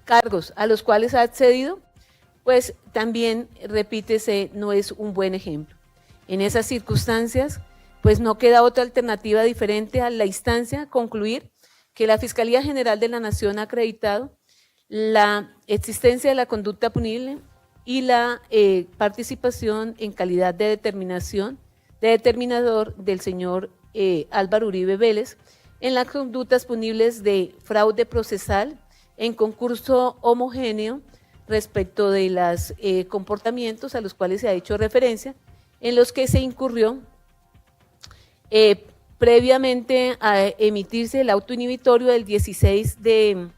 cargos a los cuales ha accedido, pues también, repítese, no es un buen ejemplo. En esas circunstancias, pues no queda otra alternativa diferente a la instancia concluir que la Fiscalía General de la Nación ha acreditado la existencia de la conducta punible y la participación en calidad de determinador del señor Álvaro Uribe Vélez en las conductas punibles de fraude procesal en concurso homogéneo respecto de los comportamientos a los cuales se ha hecho referencia, en los que se incurrió previamente a emitirse el auto inhibitorio del 16 de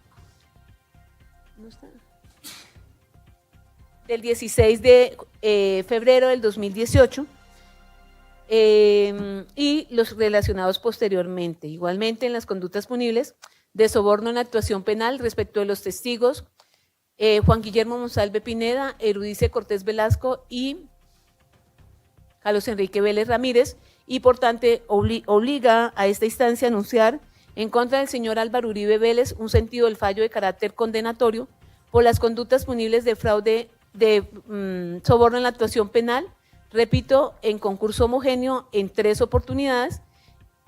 febrero del 2018 y los relacionados posteriormente. Igualmente en las conductas punibles de soborno en actuación penal respecto de los testigos Juan Guillermo Monsalve Pineda, Erudice Cortés Velasco y Carlos Enrique Vélez Ramírez, y por tanto obliga a esta instancia a anunciar en contra del señor Álvaro Uribe Vélez un sentido del fallo de carácter condenatorio por las conductas punibles de fraude de soborno en la actuación penal, repito, en concurso homogéneo en 3 oportunidades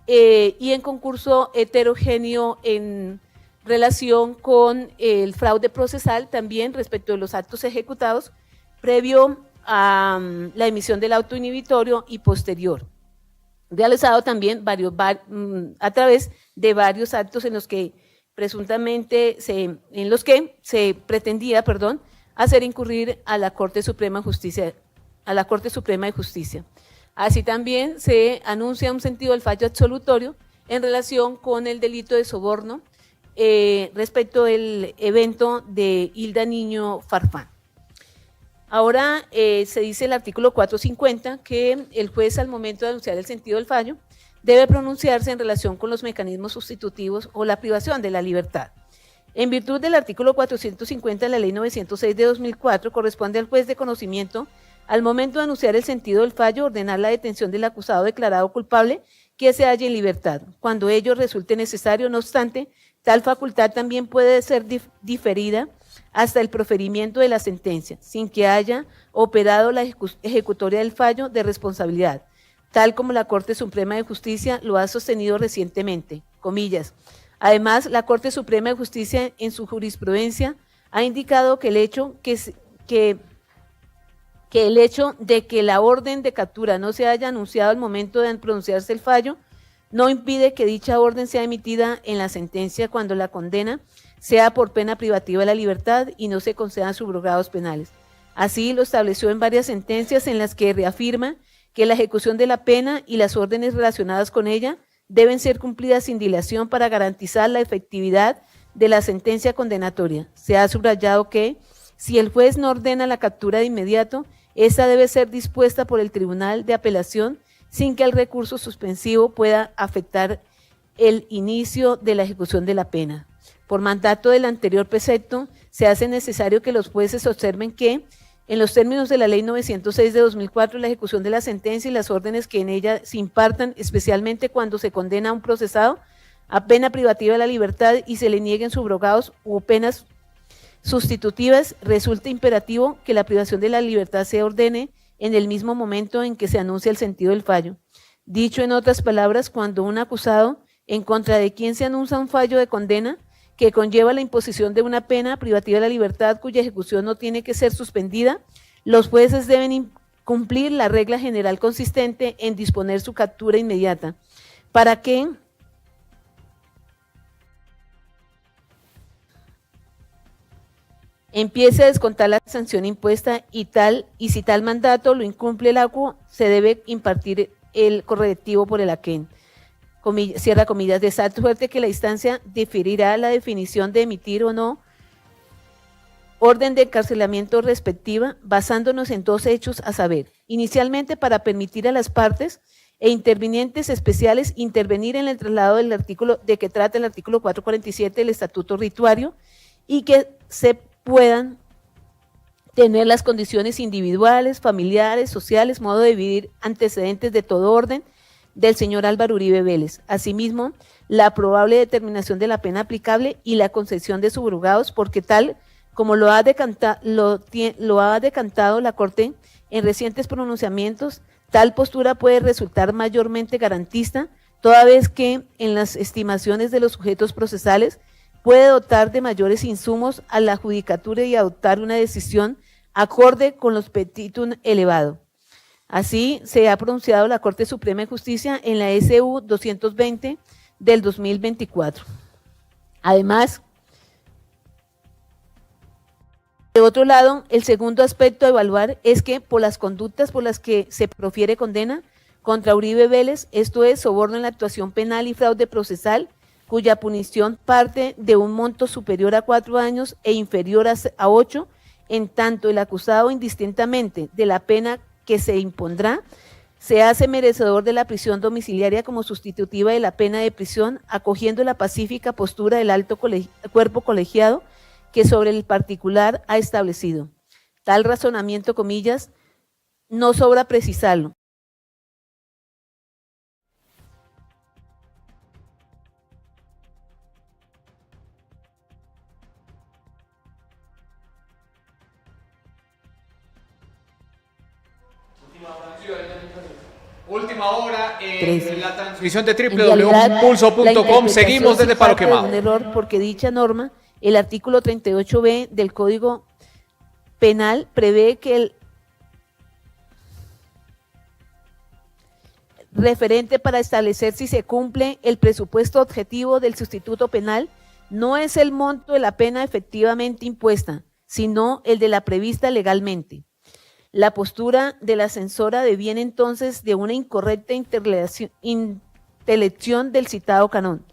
y en concurso heterogéneo en relación con el fraude procesal también respecto de los actos ejecutados previo a la emisión del auto inhibitorio y posterior, realizado también a través de varios actos en los que presuntamente se pretendía, hacer incurrir a la Corte Suprema de Justicia, Así también se anuncia un sentido del fallo absolutorio en relación con el delito de soborno respecto del evento de Hilda Niño Farfán. Ahora se dice el artículo 450 que el juez, al momento de anunciar el sentido del fallo, debe pronunciarse en relación con los mecanismos sustitutivos o la privación de la libertad. En virtud del artículo 450 de la Ley 906 de 2004, corresponde al juez de conocimiento, al momento de anunciar el sentido del fallo, ordenar la detención del acusado declarado culpable que se halle en libertad, cuando ello resulte necesario. No obstante, tal facultad también puede ser diferida hasta el proferimiento de la sentencia, sin que haya operado la ejecutoria del fallo de responsabilidad, tal como la Corte Suprema de Justicia lo ha sostenido recientemente, comillas. Además, la Corte Suprema de Justicia en su jurisprudencia ha indicado que el hecho de que la orden de captura no se haya anunciado al momento de pronunciarse el fallo no impide que dicha orden sea emitida en la sentencia cuando la condena sea por pena privativa de la libertad y no se concedan subrogados penales. Así lo estableció en varias sentencias en las que reafirma que la ejecución de la pena y las órdenes relacionadas con ella deben ser cumplidas sin dilación para garantizar la efectividad de la sentencia condenatoria. Se ha subrayado que, si el juez no ordena la captura de inmediato, esta debe ser dispuesta por el Tribunal de Apelación sin que el recurso suspensivo pueda afectar el inicio de la ejecución de la pena. Por mandato del anterior precepto, se hace necesario que los jueces observen que, en los términos de la Ley 906 de 2004, la ejecución de la sentencia y las órdenes que en ella se impartan, especialmente cuando se condena a un procesado a pena privativa de la libertad y se le nieguen subrogados o penas sustitutivas, resulta imperativo que la privación de la libertad se ordene en el mismo momento en que se anuncia el sentido del fallo. Dicho en otras palabras, cuando un acusado en contra de quien se anuncia un fallo de condena que conlleva la imposición de una pena privativa de la libertad cuya ejecución no tiene que ser suspendida, los jueces deben cumplir la regla general consistente en disponer su captura inmediata, para que empiece a descontar la sanción impuesta y si tal mandato lo incumple el ACU, se debe impartir el correctivo por el AQUEN. Cierra comillas. De tal suerte que la instancia definirá la definición de emitir o no orden de encarcelamiento respectiva, basándonos en 2 hechos, a saber, inicialmente para permitir a las partes e intervinientes especiales intervenir en el traslado del artículo de que trata el artículo 447 del Estatuto Rituario y que se puedan tener las condiciones individuales, familiares, sociales, modo de vivir, antecedentes de todo orden del señor Álvaro Uribe Vélez. Asimismo, la probable determinación de la pena aplicable y la concesión de subrogados, porque tal Como lo ha decantado la Corte en recientes pronunciamientos, tal postura puede resultar mayormente garantista, toda vez que en las estimaciones de los sujetos procesales puede dotar de mayores insumos a la judicatura y adoptar una decisión acorde con los petitum elevado. Así se ha pronunciado la Corte Suprema de Justicia en la SU 220 del 2024. Además, de otro lado, el segundo aspecto a evaluar es que por las conductas por las que se profiere condena contra Uribe Vélez, esto es, soborno en la actuación penal y fraude procesal, cuya punición parte de un monto superior a 4 años e inferior a 8, en tanto el acusado indistintamente de la pena que se impondrá, se hace merecedor de la prisión domiciliaria como sustitutiva de la pena de prisión, acogiendo la pacífica postura del alto cuerpo colegiado que sobre el particular ha establecido. Tal razonamiento, comillas, no sobra precisarlo. Última hora en la transmisión de www.pulso.com. Seguimos desde Palo Quemado. Un error porque dicha norma, el artículo 38b del Código Penal, prevé que el referente para establecer si se cumple el presupuesto objetivo del sustituto penal no es el monto de la pena efectivamente impuesta, sino el de la prevista legalmente. La postura de la censora deviene entonces de una incorrecta intelección del citado canon,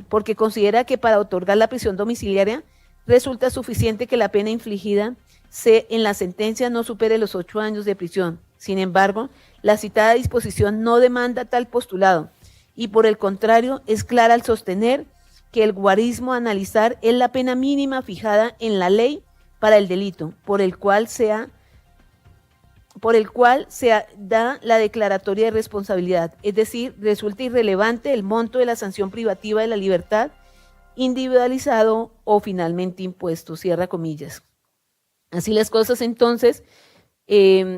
porque considera que para otorgar la prisión domiciliaria resulta suficiente que la pena infligida en la sentencia no supere los 8 años de prisión. Sin embargo, la citada disposición no demanda tal postulado y por el contrario es clara al sostener que el guarismo a analizar es la pena mínima fijada en la ley para el delito, por el cual se da la declaratoria de responsabilidad, es decir, resulta irrelevante el monto de la sanción privativa de la libertad, individualizado o finalmente impuesto, cierra comillas. Así las cosas, entonces,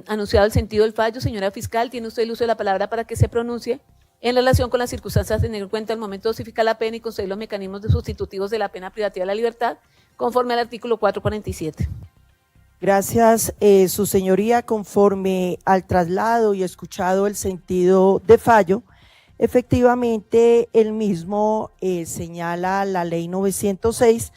anunciado el sentido del fallo, señora fiscal, tiene usted el uso de la palabra para que se pronuncie en relación con las circunstancias a tener en cuenta al momento de dosificar la pena y conceder los mecanismos sustitutivos de la pena privativa de la libertad, conforme al artículo 447. Gracias, su señoría, conforme al traslado y escuchado el sentido de fallo, efectivamente el mismo señala la ley 906,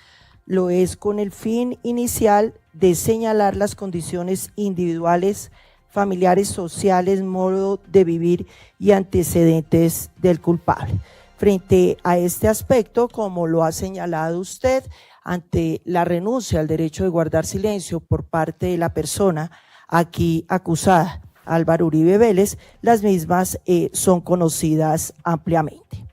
lo es con el fin inicial de señalar las condiciones individuales, familiares, sociales, modo de vivir y antecedentes del culpable. Frente a este aspecto, como lo ha señalado usted, ante la renuncia al derecho de guardar silencio por parte de la persona aquí acusada, Álvaro Uribe Vélez, las mismas son conocidas ampliamente.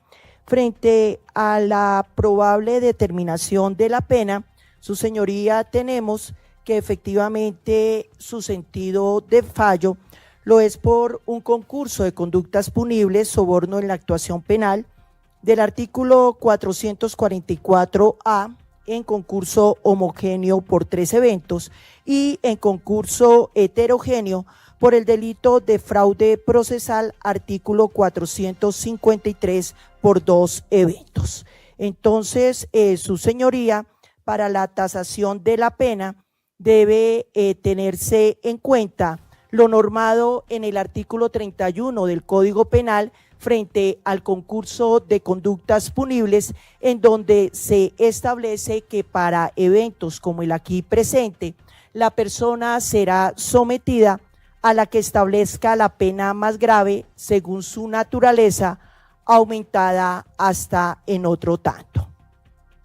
Frente a la probable determinación de la pena, su señoría, tenemos que efectivamente su sentido de fallo lo es por un concurso de conductas punibles, soborno en la actuación penal, del artículo 444A, en concurso homogéneo por 3 eventos y en concurso heterogéneo por el delito de fraude procesal, artículo 453 por 2 eventos. Entonces, su señoría, para la tasación de la pena debe tenerse en cuenta lo normado en el artículo 31 del Código Penal frente al concurso de conductas punibles, en donde se establece que para eventos como el aquí presente, la persona será sometida a la que establezca la pena más grave según su naturaleza, aumentada hasta en otro tanto.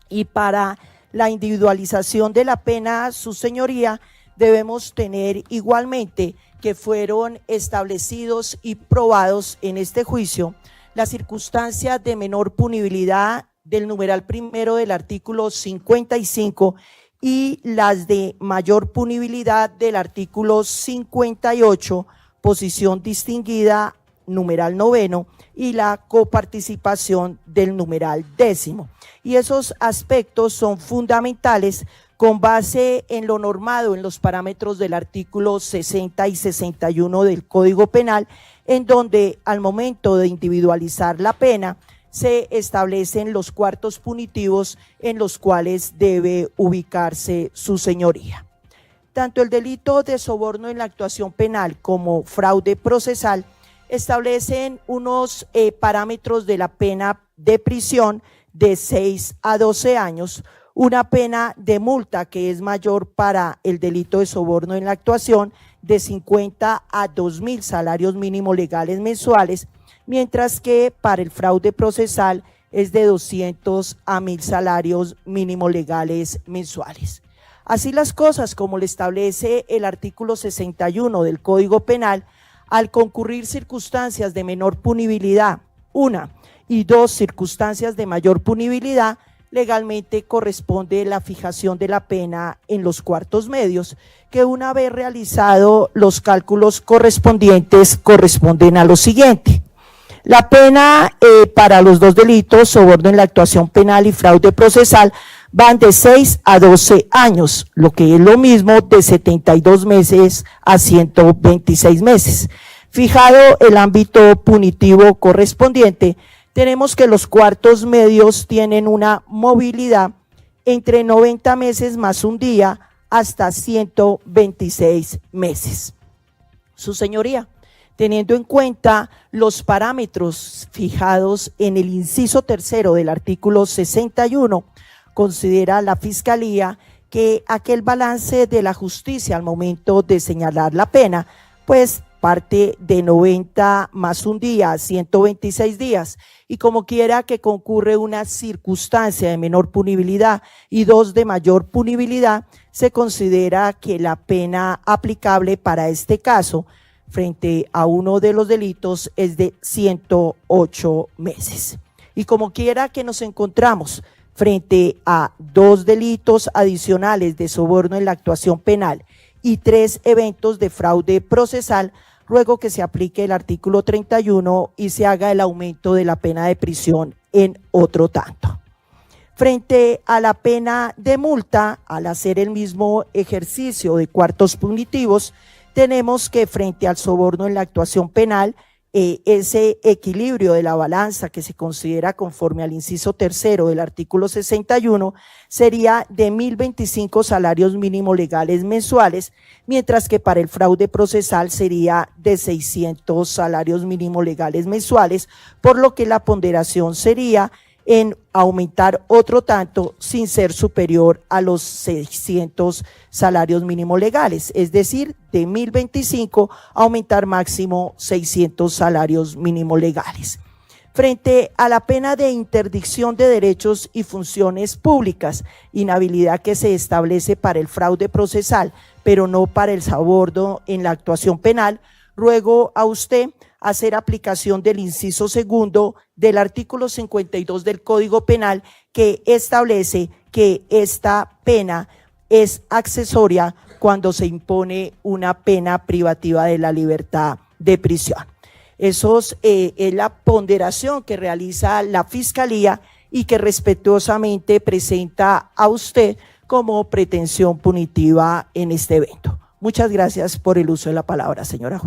Y para la individualización de la pena, su señoría, debemos tener igualmente que fueron establecidos y probados en este juicio las circunstancias de menor punibilidad del numeral primero del artículo 55 y las de mayor punibilidad del artículo 58, posición distinguida, numeral noveno, y la coparticipación del numeral 10º. y esos aspectos son fundamentales con base en lo normado en los parámetros del artículo 60 y 61 del Código Penal, en donde al momento de individualizar la pena se establecen los cuartos punitivos en los cuales debe ubicarse su señoría. Tanto el delito de soborno en la actuación penal como fraude procesal establecen unos parámetros de la pena de prisión de 6 a 12 años, una pena de multa que es mayor para el delito de soborno en la actuación de 50 a 2.000 salarios mínimos legales mensuales, mientras que para el fraude procesal es de 200 a 1.000 salarios mínimos legales mensuales. Así las cosas, como le establece el artículo 61 del Código Penal, al concurrir circunstancias de menor punibilidad, 1, y 2 circunstancias de mayor punibilidad, legalmente corresponde la fijación de la pena en los cuartos medios, que una vez realizado los cálculos correspondientes corresponden a lo siguiente. La pena para los dos delitos, soborno en la actuación penal y fraude procesal, van de 6 a 12 años, lo que es lo mismo de 72 meses a 126 meses. Fijado el ámbito punitivo correspondiente, tenemos que los cuartos medios tienen una movilidad entre 90 meses más un día hasta 126 meses. Su señoría, teniendo en cuenta los parámetros fijados en el inciso tercero del artículo 61, considera la Fiscalía que aquel balance de la justicia al momento de señalar la pena, pues parte de 90 más un día, 126 días, y como quiera que concurre una circunstancia de menor punibilidad y 2 de mayor punibilidad, se considera que la pena aplicable para este caso frente a uno de los delitos es de 108 meses. Y como quiera que nos encontramos frente a 2 delitos adicionales de soborno en la actuación penal y 3 eventos de fraude procesal, ruego que se aplique el artículo 31 y se haga el aumento de la pena de prisión en otro tanto. Frente a la pena de multa, al hacer el mismo ejercicio de cuartos punitivos, tenemos que frente al soborno en la actuación penal, ese equilibrio de la balanza que se considera conforme al inciso tercero del artículo 61 sería de 1.025 salarios mínimos legales mensuales, mientras que para el fraude procesal sería de 600 salarios mínimos legales mensuales, por lo que la ponderación sería en aumentar otro tanto sin ser superior a los 600 salarios mínimos legales, es decir, de 1.025 aumentar máximo 600 salarios mínimos legales. Frente a la pena de interdicción de derechos y funciones públicas, inhabilidad que se establece para el fraude procesal, pero no para el soborno en la actuación penal, ruego a usted hacer aplicación del inciso segundo del artículo 52 del Código Penal, que establece que esta pena es accesoria cuando se impone una pena privativa de la libertad de prisión. Eso es la ponderación que realiza la Fiscalía y que respetuosamente presenta a usted como pretensión punitiva en este evento. Muchas gracias por el uso de la palabra, señora juez.